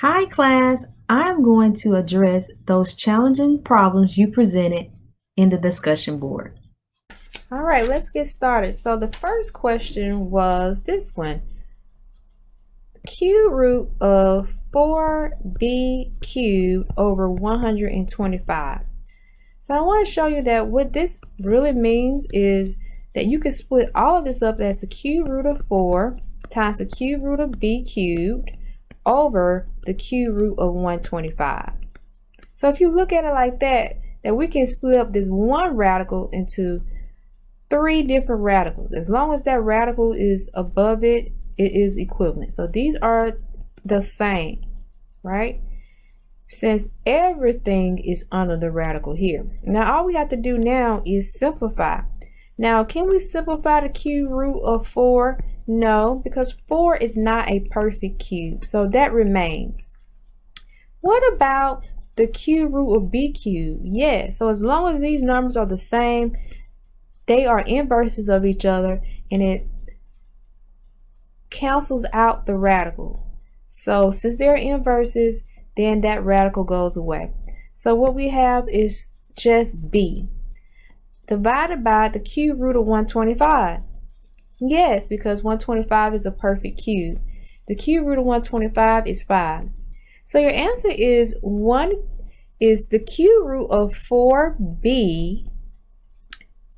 Hi class, I'm going to address those challenging problems you presented in the discussion board. All right, let's get started. So the first question was this one. Cube root of 4b cubed over 125. So I want to show you that what this really means is that you can split all of this up as the cube root of 4 times the cube root of b cubed over the cube root of 125. So if you look at it like that we can split up this one radical into three different radicals. As long as that radical is above it, it is equivalent. So these are the same, right? Since everything is under the radical here. Now all we have to do now is simplify. Now can we simplify the cube root of 4? No, because 4 is not a perfect cube. So that remains. What about the cube root of b cubed? Yes, so as long as these numbers are the same, they are inverses of each other and it cancels out the radical. So since they're inverses, then that radical goes away. So what we have is just b divided by the cube root of 125. Yes, because 125 is a perfect cube. The cube root of 125 is 5. So your answer is the cube root of 4b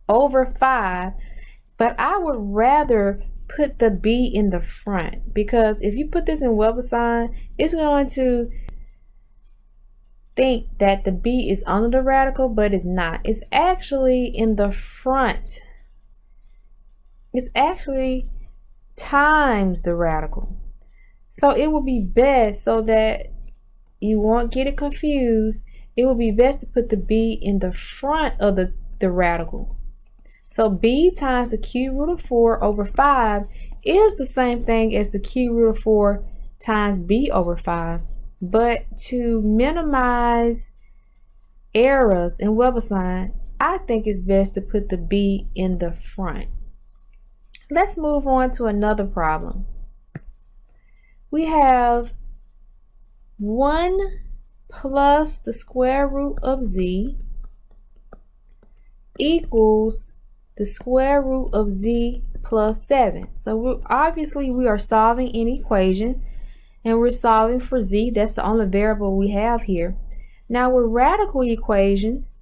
over 5, but I would rather put the b in the front, because if you put this in Weber sign, it's going to think that the b is under the radical, but it's not. It's actually in the front. It's actually times the radical. So it will be best, so that you won't get it confused, it will be best to put the b in the front of the radical. So b times the cube root of 4 over 5 is the same thing as the cube root of 4 times b over 5. But to minimize errors in Weber sign, I think it's best to put the b in the front. Let's move on to another problem. We have 1 plus the square root of z equals the square root of z plus 7. So obviously we are solving an equation and we're solving for z. That's the only variable we have here. Now with radical equations,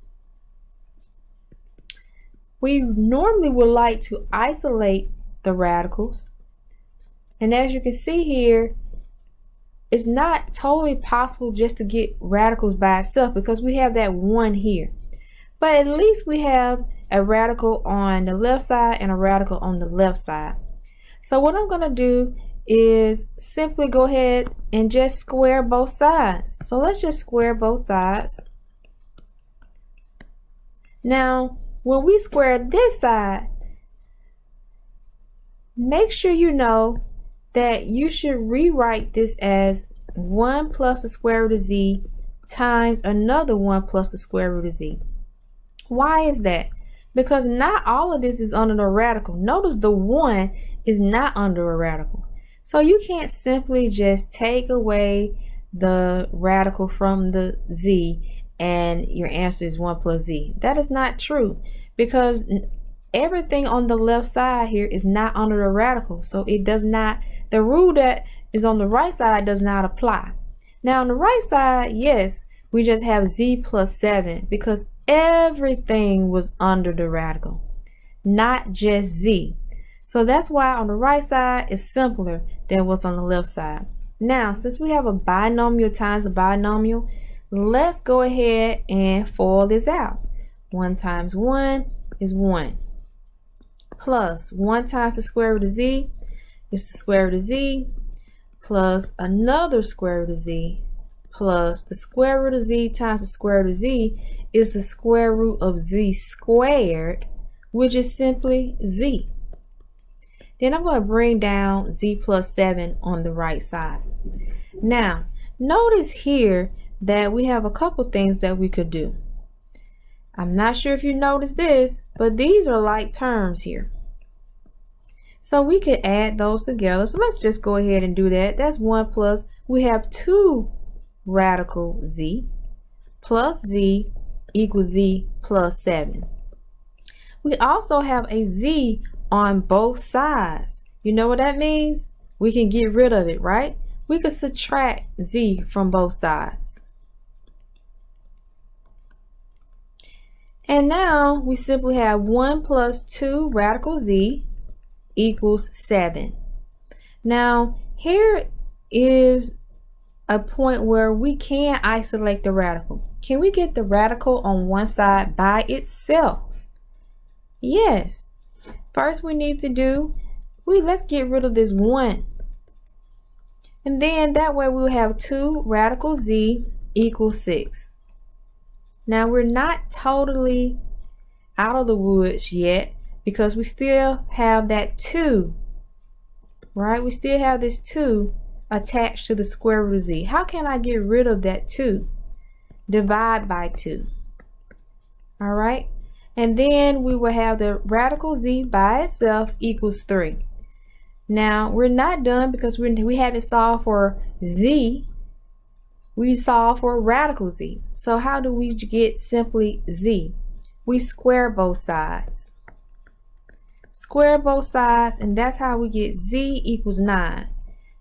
we normally would like to isolate the radicals. And as you can see here, it's not totally possible just to get radicals by itself because we have that 1 here. But at least we have a radical on the left side and a radical on the left side. So what I'm going to do is simply go ahead and just square both sides. So let's just square both sides. Now, when we square this side, make sure you know that you should rewrite this as 1 plus the square root of z times another 1 plus the square root of z. Why is that? Because not all of this is under the radical. Notice the 1 is not under a radical. So you can't simply just take away the radical from the z and your answer is 1 plus z. That is not true, because everything on the left side here is not under a radical. So it does not, the rule that is on the right side does not apply. Now on the right side, yes, we just have z plus 7 because everything was under the radical, not just z. So that's why on the right side is simpler than what's on the left side. Now, since we have a binomial times a binomial, let's go ahead and FOIL this out. 1 times 1 is 1. Plus 1 times the square root of z is the square root of z, plus another square root of z, plus the square root of z times the square root of z is the square root of z squared, which is simply z. Then I'm going to bring down z plus 7 on the right side. Now, notice here that we have a couple things that we could do. I'm not sure if you noticed this, but these are like terms here. So we could add those together. So let's just go ahead and do that. That's 1 plus we have 2 radical z plus z equals z plus 7. We also have a z on both sides. You know what that means? We can get rid of it, right? We could subtract z from both sides. And now we simply have 1 plus 2 radical z equals 7. Now here is a point where we can isolate the radical. Can we get the radical on one side by itself? Yes. First we need to do, let's get rid of this 1. And then that way we'll have 2 radical z equals 6. Now we're not totally out of the woods yet because we still have that 2, right? We still have this 2 attached to the square root of z. How can I get rid of that 2? Divide by 2. All right? And then we will have the radical z by itself equals 3. Now we're not done because we haven't solved for z. We solve for radical z. So how do we get simply z? We square both sides. Square both sides, and that's how we get z equals 9.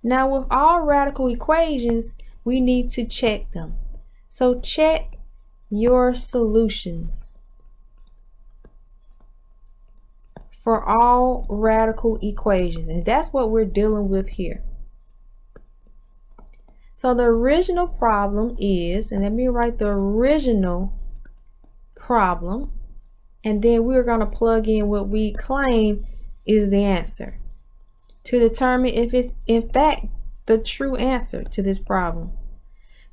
Now with all radical equations, we need to check them. So check your solutions for all radical equations, and that's what we're dealing with here. So the original problem is, and let me write the original problem, and then we're going to plug in what we claim is the answer to determine if it's in fact the true answer to this problem.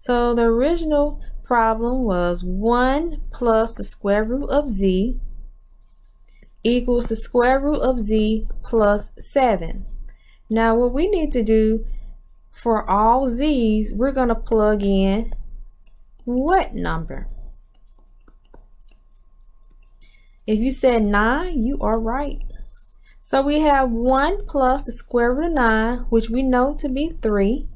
So the original problem was 1 plus the square root of z equals the square root of z plus 7. Now what we need to do for all z's, we're going to plug in what number? If you said 9, you are right. So we have 1 plus the square root of 9, which we know to be 3.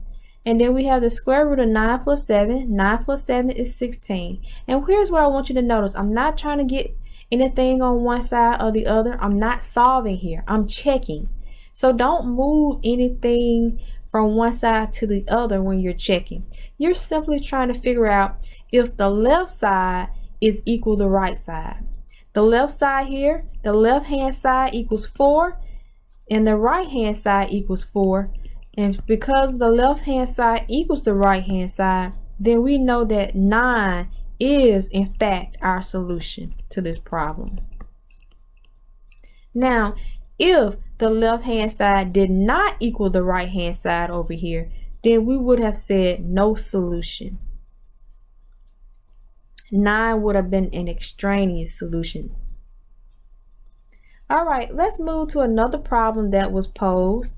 And then we have the square root of 9 plus 7. 9 plus 7 is 16. And here's what I want you to notice. I'm not trying to get anything on one side or the other. I'm not solving here. I'm checking. So don't move anything from one side to the other when you're checking. You're simply trying to figure out if the left side is equal to the right side. The left side here, the left hand side equals 4 and the right hand side equals 4. And because the left hand side equals the right hand side, then we know that 9 is in fact our solution to this problem. Now, if the left hand side did not equal the right hand side over here, then we would have said no solution. 9 would have been an extraneous solution. All right, let's move to another problem that was posed.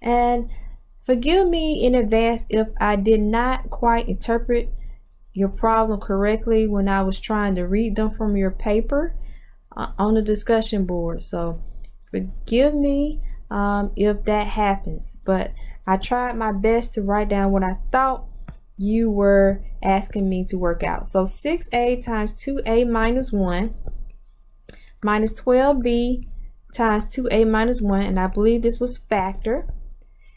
And forgive me in advance if I did not quite interpret your problem correctly when I was trying to read them from your paper on the discussion board. So forgive me if that happens, but I tried my best to write down what I thought you were asking me to work out. So 6a times 2a minus 1 minus 12b times 2a minus 1, and I believe this was factor.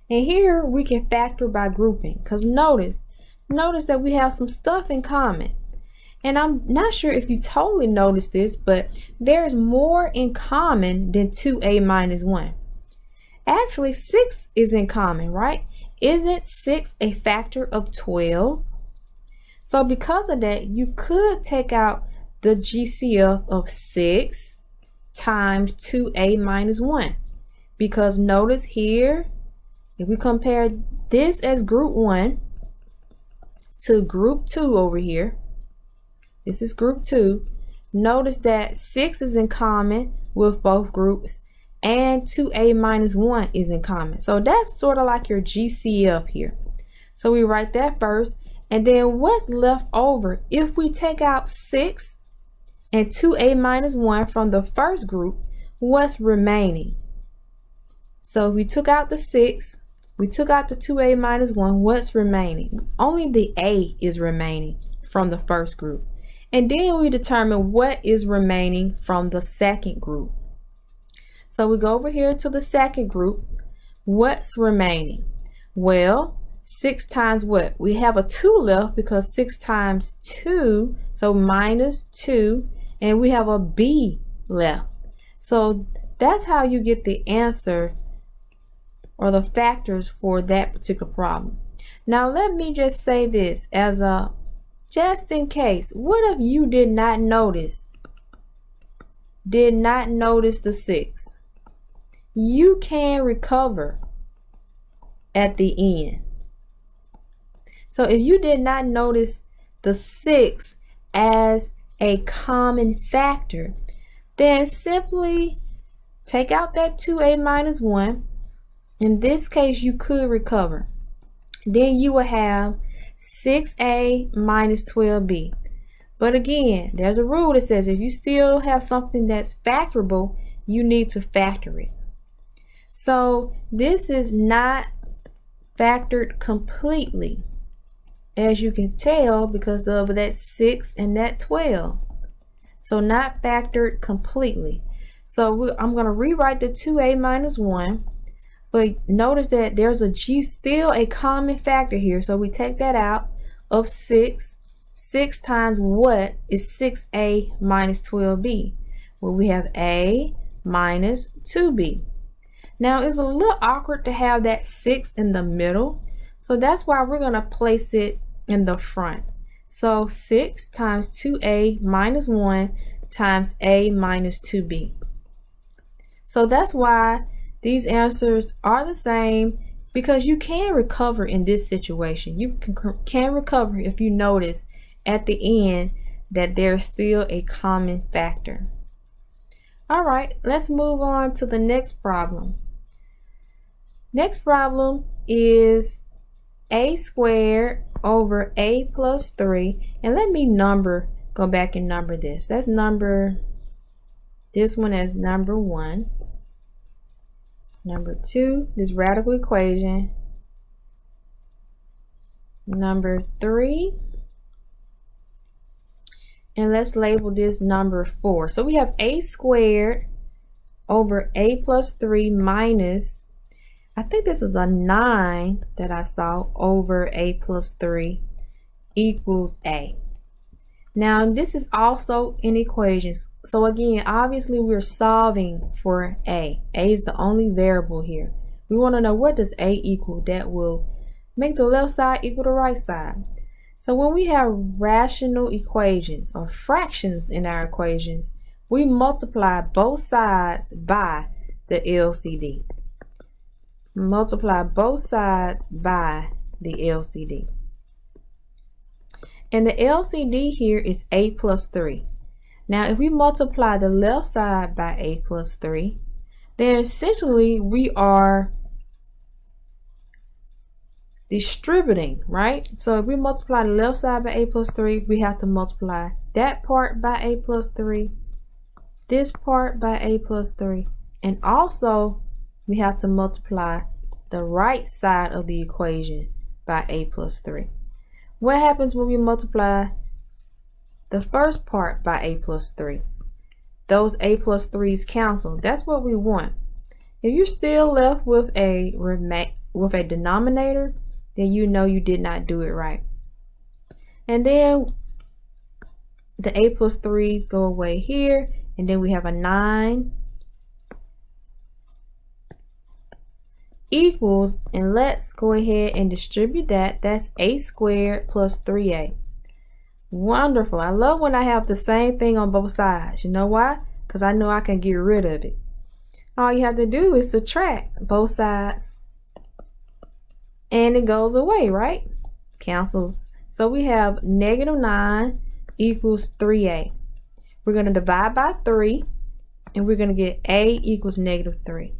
And here we can factor by grouping, because notice that we have some stuff in common. And I'm not sure if you totally noticed this, but there's more in common than 2a minus 1. Actually, 6 is in common, right? Isn't 6 a factor of 12? So because of that, you could take out the GCF of 6 times 2a minus 1. Because notice here, if we compare this as group 1 to group 2 over here, this is group 2, notice that 6 is in common with both groups and 2a minus 1 is in common. So that's sort of like your GCF here. So we write that first, and then what's left over if we take out 6 and 2a minus 1 from the first group, what's remaining? So we took out the 6, We took out the 2a minus 1. What's remaining? Only the a is remaining from the first group. And then we determine what is remaining from the second group. So we go over here to the second group. What's remaining? Well, 6 times what? We have a 2 left because 6 times 2, so minus 2, and we have a b left. So that's how you get the answer or the factors for that particular problem. Now let me just say this as a just in case. What if you did not notice the 6? You can recover at the end. So if you did not notice the 6 as a common factor, then simply take out that 2a minus 1. In this case, you could recover. Then you will have 6a minus 12b. But again, there's a rule that says if you still have something that's factorable, you need to factor it. So this is not factored completely, as you can tell, because of that 6 and that 12. So not factored completely. So I'm going to rewrite the 2a minus 1. But notice that there's still a common factor here. So we take that out of 6. 6 times what is 6a minus 12b? Well, we have a minus 2b. Now, it's a little awkward to have that 6 in the middle. So that's why we're going to place it in the front. So 6 times 2a minus 1 times a minus 2b. So that's why these answers are the same, because you can recover in this situation. You can recover if you notice at the end that there's still a common factor. All right, let's move on to the next problem. Next problem is a squared over a plus 3. And let me go back and number this. Let's number this one as number 1. Number 2, this radical equation. Number 3. And let's label this number 4. So we have a squared over a plus 3 minus, I think this is a 9 that I saw, over a plus 3 equals a. Now this is also in equations. So again, obviously we're solving for a. A is the only variable here. We want to know what does a equal. That will make the left side equal the right side. So when we have rational equations or fractions in our equations, we multiply both sides by the LCD. Multiply both sides by the LCD. And the LCD here is a plus 3. Now, if we multiply the left side by a plus 3, then essentially we are distributing, right? So if we multiply the left side by a plus 3, we have to multiply that part by a plus 3, this part by a plus 3, and also we have to multiply the right side of the equation by a plus 3. What happens when we multiply the first part by a plus 3? Those a plus 3's cancel. That's what we want. If you're still left with a denominator, then you know you did not do it right. And then the a plus 3's go away here, and then we have a 9 equals, and let's go ahead and distribute that. That's a squared plus 3a. Wonderful. I love when I have the same thing on both sides. You know why? Because I know I can get rid of it. All you have to do is subtract both sides and it goes away, right? Cancels. So we have negative 9 equals 3a. We're going to divide by 3 and we're going to get a equals negative 3.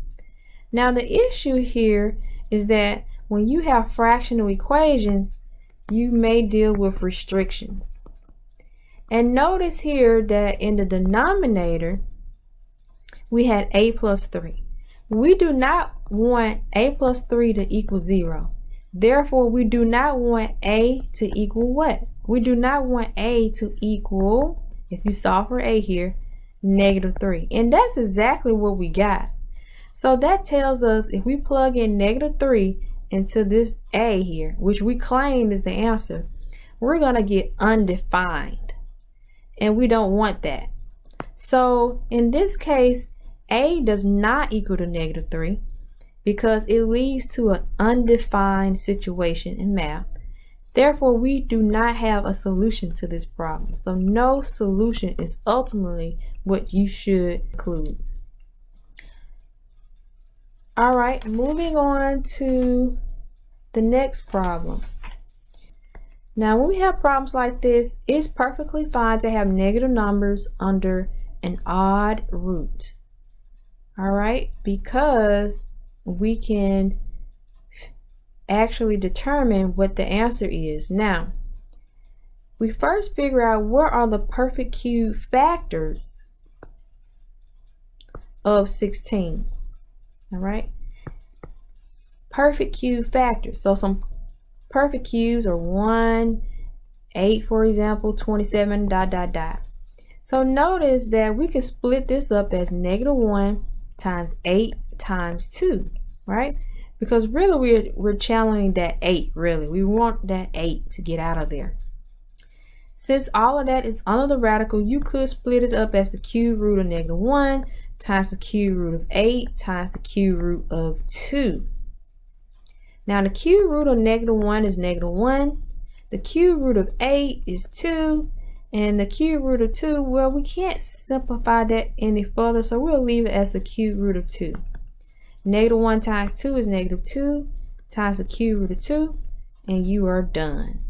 Now the issue here is that when you have fractional equations, you may deal with restrictions. And notice here that in the denominator, we had a plus 3. We do not want a plus 3 to equal 0. Therefore, we do not want a to equal what? We do not want a to equal, if you solve for a here, -3. And that's exactly what we got. So that tells us if we plug in -3 into this a here, which we claim is the answer, we're going to get undefined. And we don't want that. So in this case, a does not equal to -3 because it leads to an undefined situation in math. Therefore, we do not have a solution to this problem. So no solution is ultimately what you should include. All right, moving on to the next problem. Now, when we have problems like this, it's perfectly fine to have negative numbers under an odd root. All right, because we can actually determine what the answer is. Now, we first figure out what are the perfect cube factors of 16. All right, perfect cube factors. So some perfect cubes are 1, 8, for example, 27, dot, dot, dot. So notice that we can split this up as -1 times 8 times 2, right? Because really we're challenging that 8, really. We want that 8 to get out of there. Since all of that is under the radical, you could split it up as the cube root of -1 times the cube root of 8 times the cube root of 2. Now the cube root of -1 is -1. The cube root of 8 is 2. And the cube root of 2, well, we can't simplify that any further, so we'll leave it as the cube root of 2. -1 times 2 is -2 times the cube root of 2, and you are done.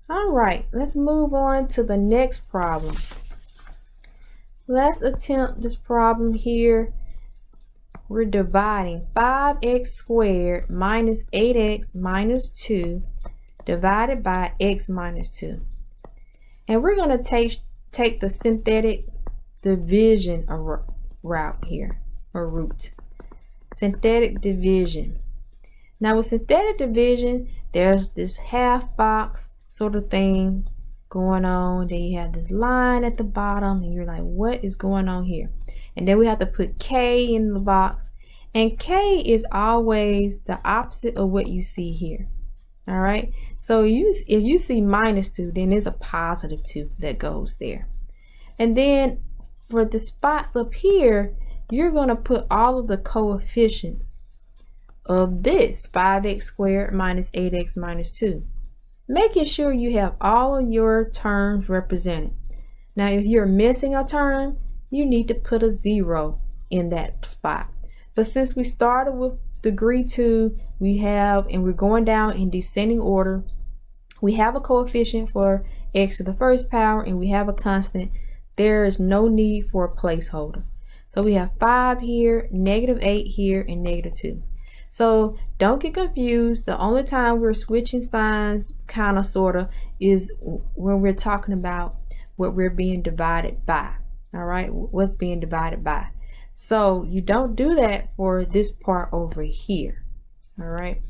All right, let's move on to the next problem. Let's attempt this problem here. We're dividing 5x squared minus 8x minus 2 divided by x minus 2. And we're going to take the synthetic division route here, or route. Synthetic division. Now with synthetic division, there's this half box sort of thing going on. Then you have this line at the bottom and you're like, what is going on here? And then we have to put k in the box. And k is always the opposite of what you see here. All right, so if you see -2, then there's a +2 that goes there. And then for the spots up here, you're going to put all of the coefficients of this 5x squared minus 8x minus 2, making sure you have all of your terms represented. Now if you're missing a term, you need to put a 0 in that spot. But since we started with degree 2, we have, and we're going down in descending order, we have a coefficient for x to the first power and we have a constant. There is no need for a placeholder. So we have 5 here, -8 here, and -2. So don't get confused. The only time we're switching signs, kind of, sort of, is when we're talking about what we're being divided by. All right, what's being divided by. So you don't do that for this part over here. All right,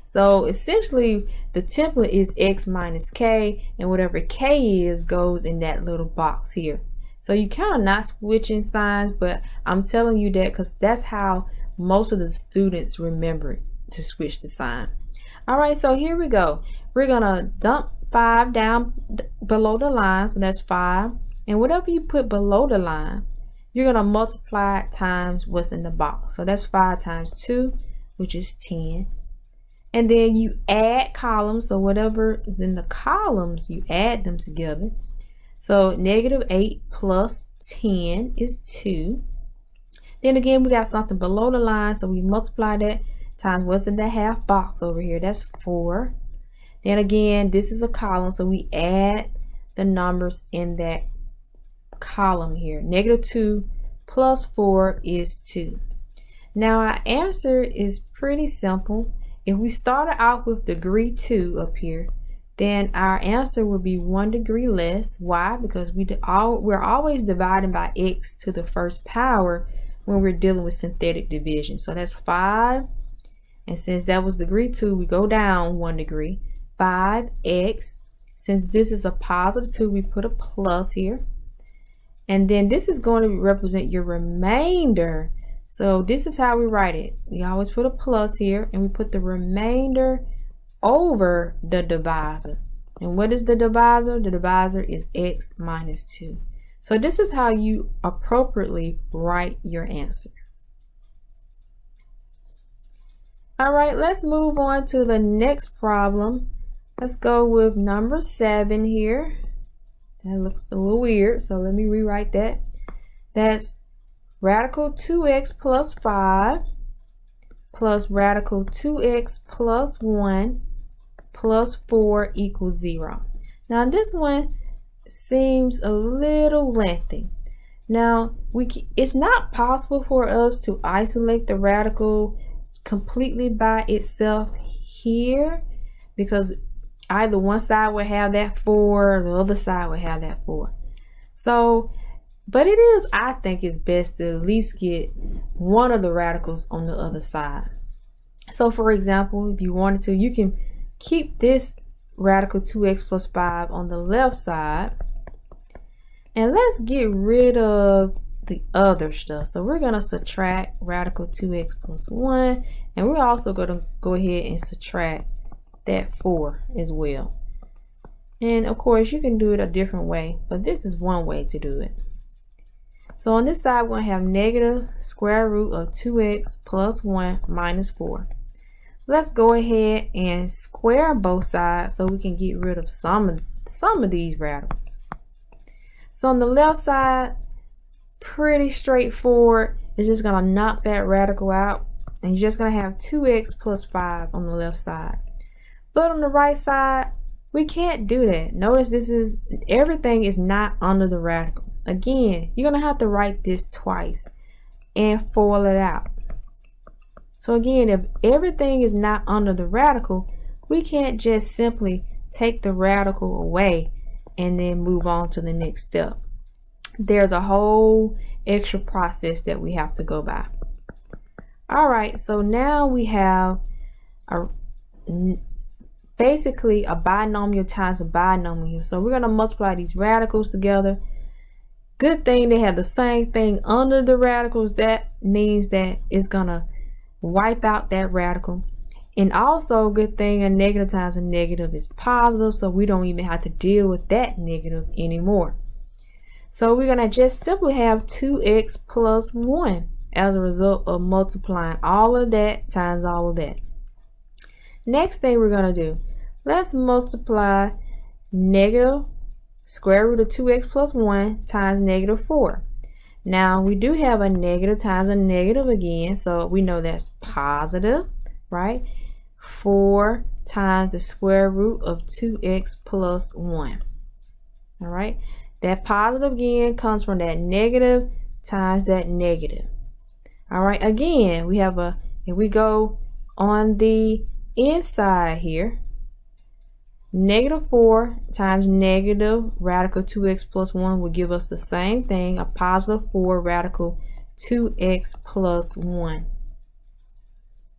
so essentially the template is x minus k, and whatever k is goes in that little box here. So you kind of not switching signs, but I'm telling you that because that's how most of the students remember it, to switch the sign. All right, so here we go. We're gonna dump 5 down below the line, so that's 5, and whatever you put below the line, you're gonna multiply it times what's in the box. So that's 5 times 2, which is 10. And then you add columns, so whatever is in the columns, you add them together. So -8 plus 10 is 2. Then again, we got something below the line, so we multiply that times what's in the half box over here. That's 4. Then again, this is a column, so we add the numbers in that column here. -2 plus 4 is 2. Now our answer is pretty simple. If we started out with degree 2 up here, then our answer would be 1 degree less. Why? Because we're always dividing by x to the first power, when we're dealing with synthetic division. So that's 5. And since that was degree 2, we go down 1 degree. 5x. Since this is a positive 2, we put a plus here. And then this is going to represent your remainder. So this is how we write it. We always put a plus here, and we put the remainder over the divisor. And what is the divisor? The divisor is x minus 2. So this is how you appropriately write your answer. All right, let's move on to the next problem. Let's go with number 7 here. That looks a little weird, so let me rewrite that. That's radical 2x plus 5 plus radical 2x plus 1 plus 4 equals 0. Now this one seems a little lengthy. Now it's not possible for us to isolate the radical completely by itself here, because either one side will have that 4 or the other side will have that 4. So, but it is, I think it's best to at least get one of the radicals on the other side. So for example, if you wanted to, you can keep this radical 2x plus 5 on the left side, and let's get rid of the other stuff. So we're going to subtract radical 2x plus 1, and we're also going to go ahead and subtract that 4 as well. And of course you can do it a different way, but this is one way to do it. So on this side we're going to have negative square root of 2x plus 1 minus 4. Let's go ahead and square both sides so we can get rid of some of these radicals. So on the left side, pretty straightforward. It's just going to knock that radical out, and you're just going to have 2x plus 5 on the left side. But on the right side, we can't do that. Notice everything is not under the radical. Again, you're going to have to write this twice and FOIL it out. So again, if everything is not under the radical, we can't just simply take the radical away and then move on to the next step. There's a whole extra process that we have to go by. All right, so now we have basically a binomial times a binomial. So we're going to multiply these radicals together. Good thing they have the same thing under the radicals. That means that it's going to wipe out that radical. And also, good thing a negative times a negative is positive, so we don't even have to deal with that negative anymore. So we're going to just simply have 2x plus 1 as a result of multiplying all of that times all of that. Next thing we're going to do, let's multiply negative square root of 2x plus 1 times negative 4. Now we do have a negative times a negative again, so we know that's positive, right? 4 times the square root of 2x plus 1. All right, that positive again comes from that negative times that negative. All right, again, we have if we go on the inside here, negative 4 times negative radical 2x plus 1 will give us the same thing, a positive 4 radical 2x plus 1.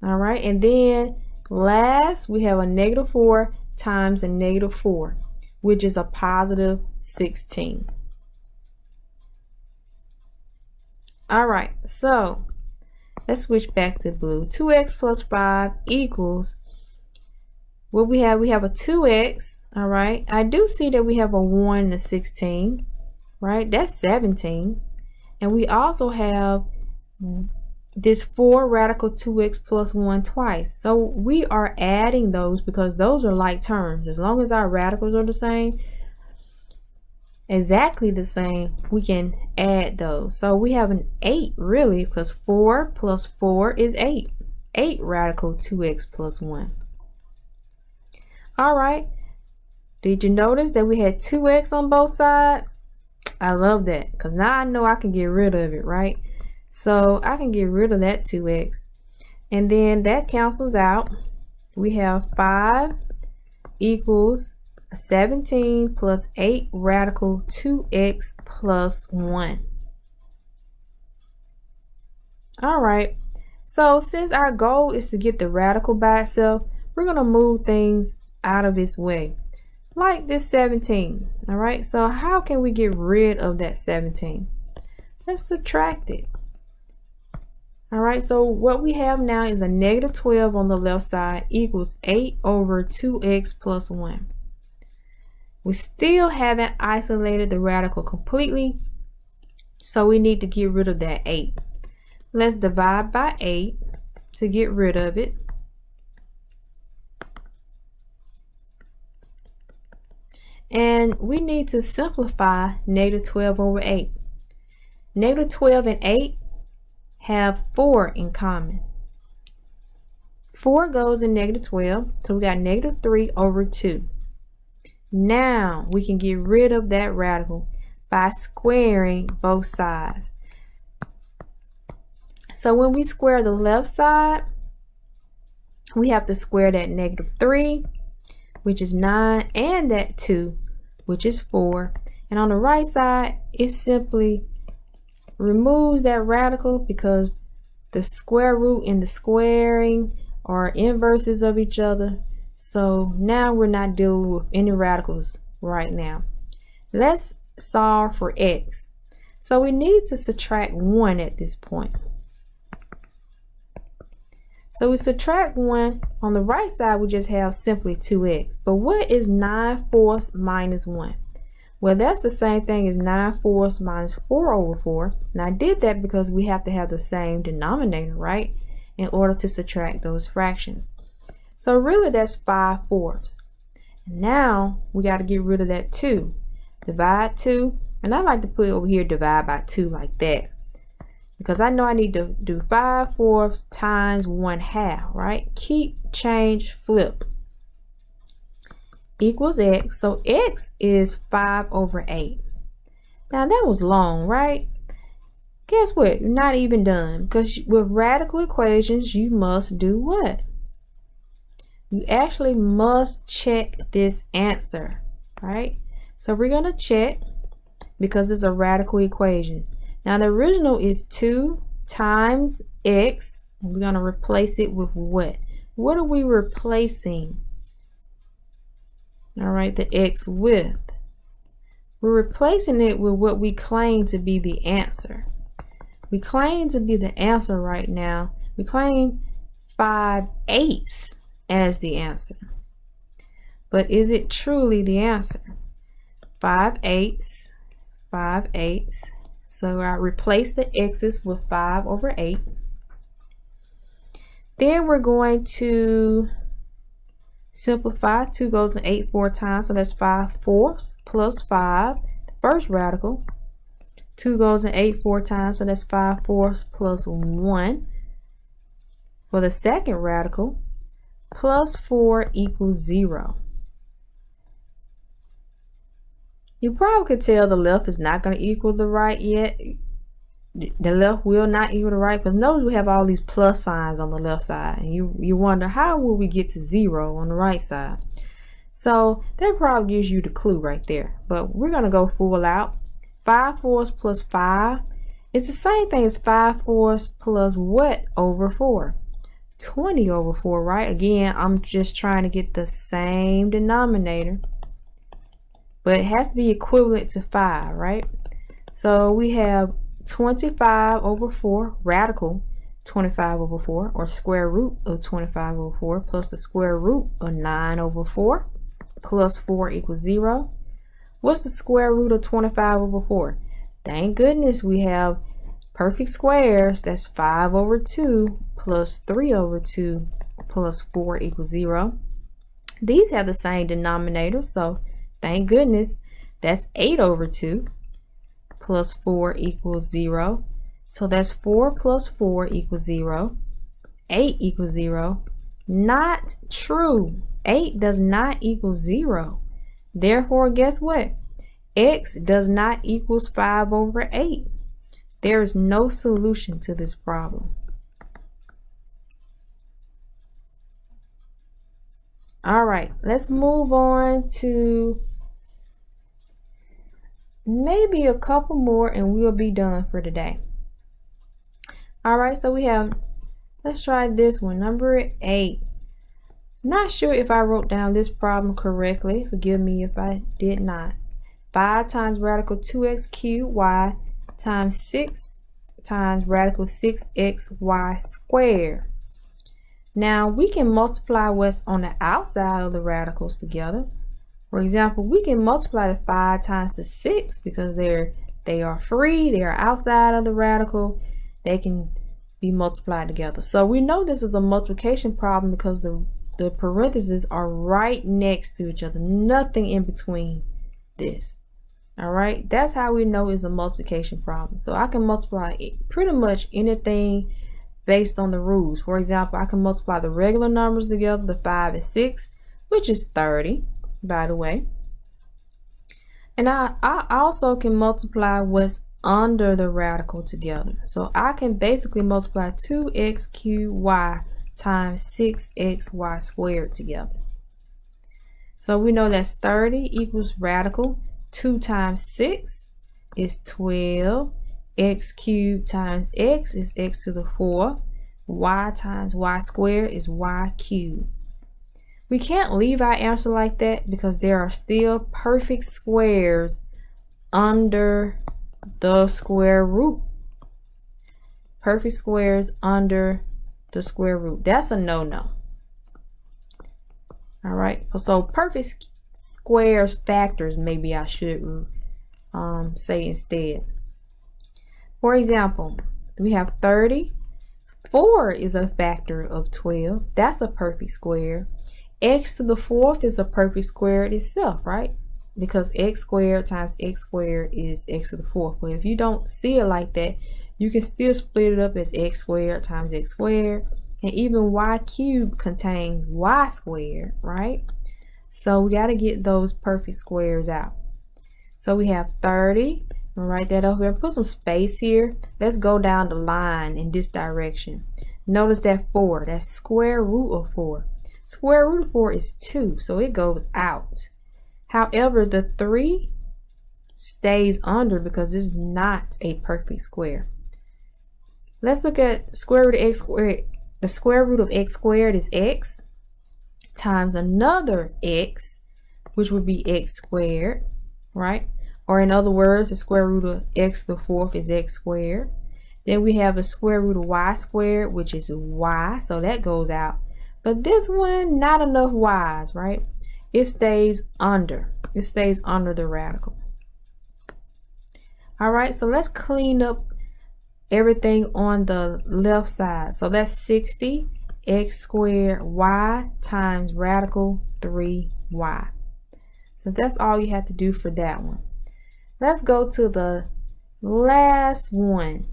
All right, and then last we have a negative 4 times a negative 4, which is a positive 16. All right, so let's switch back to blue. 2x plus 5 equals what we have. We have a 2x. All right, I do see that we have a 1 and a 16, right? That's 17. And we also have this 4 radical 2x plus 1 twice. So we are adding those because those are like terms. As long as our radicals are the same, exactly the same, we can add those. So we have an 8 really, because 4 plus 4 is 8. 8 radical 2x plus 1. All right, did you notice that we had 2x on both sides? I love that, because now I know I can get rid of it, right? So I can get rid of that 2x, and then that cancels out. We have 5 equals 17 plus 8 radical 2x plus 1. All right. So since our goal is to get the radical by itself, we're going to move things out of its way. Like this 17. All right. So how can we get rid of that 17? Let's subtract it. All right. So what we have now is a negative 12 on the left side equals 8 over 2x plus 1. We still haven't isolated the radical completely, so we need to get rid of that 8. Let's divide by 8 to get rid of it. And we need to simplify negative 12 over 8. Negative 12 and 8 have 4 in common. 4 goes in negative 12, so we got negative 3 over 2. Now we can get rid of that radical by squaring both sides. So when we square the left side, we have to square that negative 3, which is 9, and that 2, which is 4. And on the right side, it simply removes that radical because the square root and the squaring are inverses of each other. So now we're not dealing with any radicals right now. Let's solve for x. So we need to subtract 1 at this point. So we subtract 1. On the right side, we just have simply 2x. But what is 9/4 minus 1? Well, that's the same thing as 9/4 minus 4 over 4. And I did that because we have to have the same denominator, right? In order to subtract those fractions. So really that's 5/4. Now we got to get rid of that 2. Divide 2. And I like to put over here divide by 2 like that, because I know I need to do 5/4 times 1/2, right? Keep, change, flip. Equals x. So x is 5 over 8. Now that was long, right? Guess what? You're not even done, because with radical equations, you must do what? You actually must check this answer, right? So we're going to check because it's a radical equation. Now the original is 2 times x. We're going to replace it with what? What are we replacing? All right, the x with. We're replacing it with what we claim to be the answer. We claim to be the answer right now. We claim 5/8 as the answer. But is it truly the answer? 5/8, 5/8. So I replace the x's with 5 over 8. Then we're going to simplify. 2 goes in 8 4 times, so that's 5/4 plus 5, the first radical. 2 goes in 8 4 times, so that's 5/4 plus 1 for the second radical. Plus 4 equals 0. You probably could tell the left is not going to equal the right yet. The left will not equal the right, because notice we have all these plus signs on the left side, and you wonder, how will we get to 0 on the right side? So that probably gives you the clue right there. But we're going to go full out. 5/4 plus 5 is the same thing as 5/4 plus what over 4? 20 over 4, right? Again, I'm just trying to get the same denominator, but it has to be equivalent to 5, right? So we have 25 over 4, radical 25 over 4, or square root of 25 over 4, plus the square root of 9 over 4, plus 4 equals 0. What's the square root of 25 over 4? Thank goodness we have perfect squares. That's 5 over 2 plus 3 over 2 plus 4 equals 0. These have the same denominator, so thank goodness. That's 8 over 2 plus 4 equals 0. So that's 4 plus 4 equals 0. 8 equals 0. Not true. 8 does not equal 0. Therefore, guess what? X does not equal 5 over 8. There is no solution to this problem. All right, let's move on to maybe a couple more and we'll be done for today. All right, so we have, let's try this one, number 8. Not sure if I wrote down this problem correctly. Forgive me if I did not. 5 times radical 2x cubed y times 6 times radical 6xy squared. Now we can multiply what's on the outside of the radicals together. For example, we can multiply the 5 times the 6 because they are free, they are outside of the radical. They can be multiplied together. So we know this is a multiplication problem because the parentheses are right next to each other, nothing in between this. All right, that's how we know it's a multiplication problem. So I can multiply pretty much anything based on the rules. For example, I can multiply the regular numbers together, the 5 and 6, which is 30, by the way. And I also can multiply what's under the radical together. So I can basically multiply 2x cubed y times 6xy squared together. So we know that's 30 equals radical 2 times 6 is 12. X cubed times x is x to the 4. Y times y squared is y cubed. We can't leave our answer like that because there are still perfect squares under the square root. Perfect squares under the square root. That's a no-no. All right. So perfect squares factors, maybe I should say instead. For example, we have 30. 4 is a factor of 12. That's a perfect square. X to the 4th is a perfect square itself, right? Because x squared times x squared is x to the 4th. But if you don't see it like that, you can still split it up as x squared times x squared. And even y cubed contains y squared, right? So we got to get those perfect squares out. So we have 30. I'll write that up here. Put some space here. Let's go down the line in this direction. Notice that 4. That's square root of 4. Square root of 4 is 2, so it goes out. However, the 3 stays under because it's not a perfect square. Let's look at square root of x squared. The square root of x squared is x times another x, which would be x squared, right? Or in other words, the square root of x to the 4th is x squared. Then we have the square root of y squared, which is y, so that goes out. But this one, not enough y's, right? It stays under. It stays under the radical. All right, so let's clean up everything on the left side. So that's 60 x squared y times radical 3y. So that's all you have to do for that one. Let's go to the last one.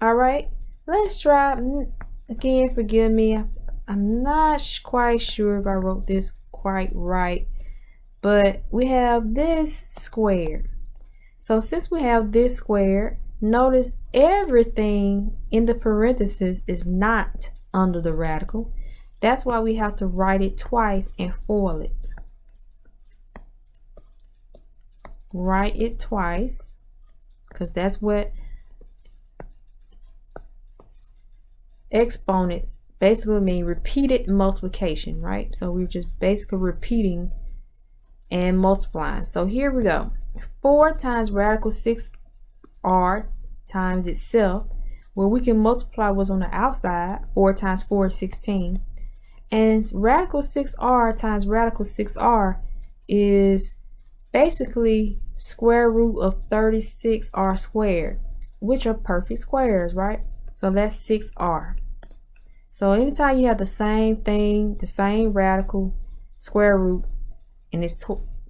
All right, let's try again. Forgive me, I'm not quite sure if I wrote this quite right, but we have this square. So since we have this square, notice everything in the parentheses is not under the radical. That's why we have to write it twice and FOIL it. Write it twice because that's what exponents basically mean, repeated multiplication, right? So we're just basically repeating and multiplying. So here we go. 4 times radical 6r times itself, where we can multiply what's on the outside. 4 times 4 is 16. And radical 6r times radical 6r is basically square root of 36r squared, which are perfect squares, right? So that's 6r. So anytime you have the same thing, the same radical, square root, and it's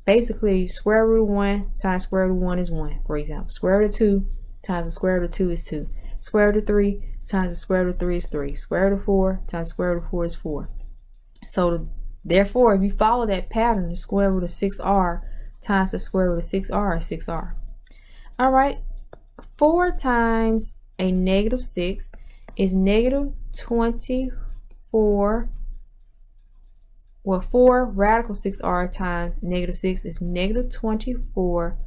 basically square root of 1 times square root of 1 is 1, for example. Square root of 2 times the square root of 2 is 2. Square root of 3 times the square root of 3 is 3. Square root of 4 times square root of 4 is 4. So therefore, if you follow that pattern, the square root of 6r times the square root of 6r is 6r. All right, 4 times a negative 6 is negative 24. Well, 4 radical 6r times negative 6 is negative 24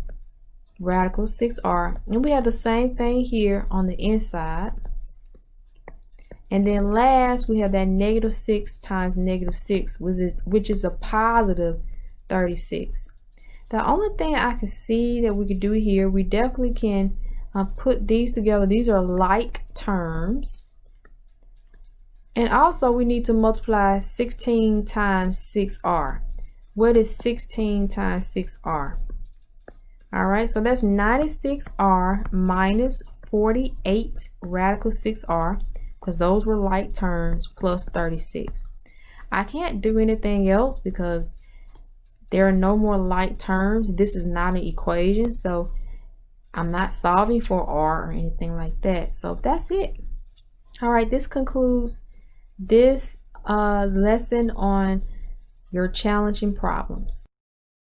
radical 6r. And we have the same thing here on the inside. And then last, we have that negative 6 times negative 6, which is a positive 36. The only thing I can see that we could do here, we definitely can put these together. These are like terms. And also we need to multiply 16 times 6r. What is 16 times 6r? All right, so that's 96r minus 48 radical 6r, because those were like terms, plus 36. I can't do anything else because there are no more like terms. This is not an equation, so I'm not solving for r or anything like that. So that's it. All right, this concludes this lesson on your challenging problems.